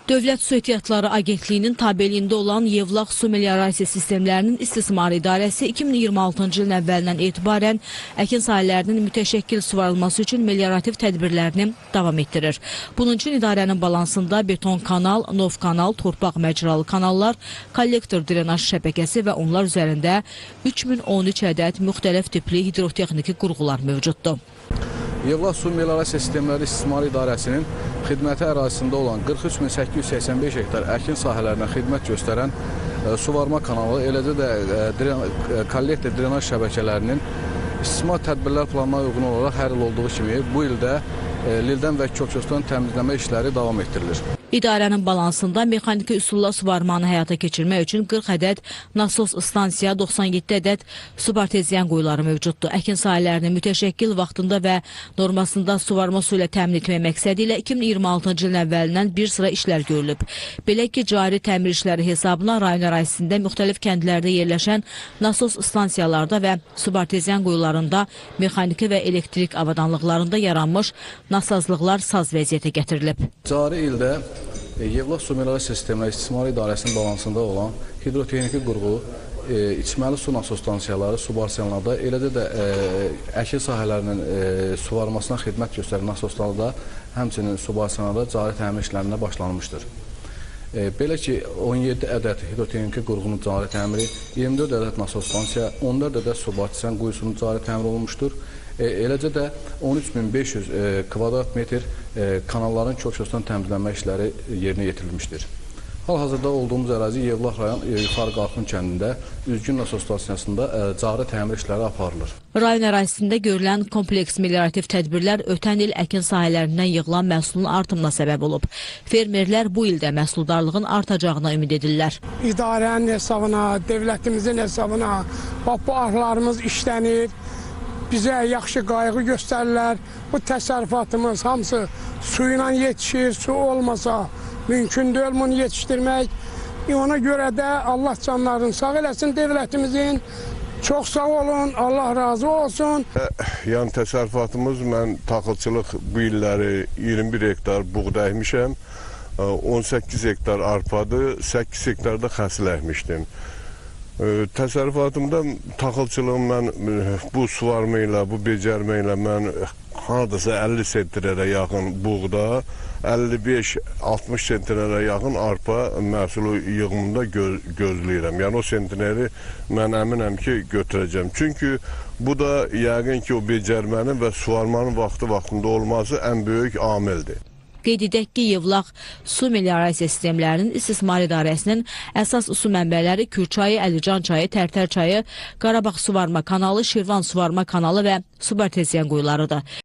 Dövlət Su Ehtiyatları Agentliyinin tabeliyində olan Yevlax su meliorasiya sistemlərinin istismarı idarəsi 2026-cı ilin əvvəlindən etibarən əkin sahələrinin mütəşəkkil suvarılması üçün meliorativ tədbirlərini davam etdirir. Bunun üçün idarənin balansında beton kanal, nov kanal, torpaq məcralı kanallar, kollektor drenaj şəbəkəsi və onlar üzərində 3013 ədəd müxtəlif tipli hidrotexniki qurğular mövcuddur. Yevlax su meliorasiya sistemləri istismarı idarəsinin xidməti ərazisində olan 43885 hektar əkin sahələrinə xidmət göstərən suvarma kanalı, eləcə də kollektor drenaj şəbəkələrinin istismar tədbirlər planına uyğun olaraq hər il olduğu kimi bu ildə lildən və köküstan təmizləmə işləri davam etdirilir. İdarənin balansında mexaniki üsulla suvarmanı həyata keçirmək üçün 40 ədəd nasos stansiya, 97 ədəd subarteziyan quyuları mövcuddur. Əkin sahələrini mütəşəkkil vaxtında və normasında suvarma su ilə təmin etmək məqsədi ilə 2026-cı ilin əvvəlindən bir sıra işlər görülüb. Belə ki, cari təmir işləri hesabına rayon ərazisində müxtəlif kəndlərdə yerləşən nasos stansiyalarda və subarteziyan quyularında mexaniki və elektrik avadanlıqlarında yaranmış nasazlıqlar saz vəziyyətə gətirilib. Cari ildə Yevlax su meliorasiya sistemləri istismarı idarəsinin balansında olan hidrotexniki qurğu, içməli su nasostansiyaları, subarsiyanlarda, eləcə də əkin sahələrinin suvarmasına xidmət göstərən nasostanlarda, həmçinin subarsiyanlarda cari təmir işlərinə başlanmışdır. Belə ki, 17 ədəd hidrotexniki qurğunun cari təmiri, 24 ədəd nasostansiya, 14 ədəd subarsiyan quyusunun cari təmiri olmuşdur. Eləcə də 13500 kvadrat metr kanalların köküstan təmizlənmə işləri yerinə yetirilmişdir. Hal-hazırda olduğumuz ərazi Yevlax rayon Yuxarı Qarxın kəndində üzgün nasos stansiyasında cari təmir işləri aparılır. Rayon ərazisində görülən kompleks meliorativ tədbirlər ötən il əkin sahələrindən yığılan məhsulun artımına səbəb olub. Fermerlər bu ildə məhsuldarlığın artacağına ümid edirlər. İdarənin hesabına, dövlətimizin hesabına babalarımız işlənir. Bizə yaxşı qayğı göstərirlər. Bu təsərrüfatımız hamısı su ilə yetişir. Su olmasa mümkün deyil bunu yetişdirmək. Ona görə də Allah canlarını sağ eləsin dövlətimizin. Çox sağ olun, Allah razı olsun. Yəni təsərrüfatımız, mən taxılçılıq bu illəri 21 hektar buğda əkmişəm. 18 hektar arpadır, 8 hektar da xəsil əkmişdim. Təsərrüfatımda taxılçılığım mən bu suvarma ilə, bu becərmə ilə mən hardasa 50 sentrlərə yaxın buğda, 55-60 sentrlərə yaxın arpa məhsulu yığımında gözləyirəm. Yəni o sentrləri mən əminəm ki, götürəcəm. Çünki bu da yəqin ki, o becərmənin və suvarmanın vaxtında olması ən böyük amildir. Qeyd edək ki, Yevlax su meliorasiya sistemlərinin istismar idarəsinin əsas su mənbələri Kürçayı, Əlican çayı, Tərtər çayı, Qarabağ suvarma kanalı, Şirvan suvarma kanalı və subarteziyan quyularıdır.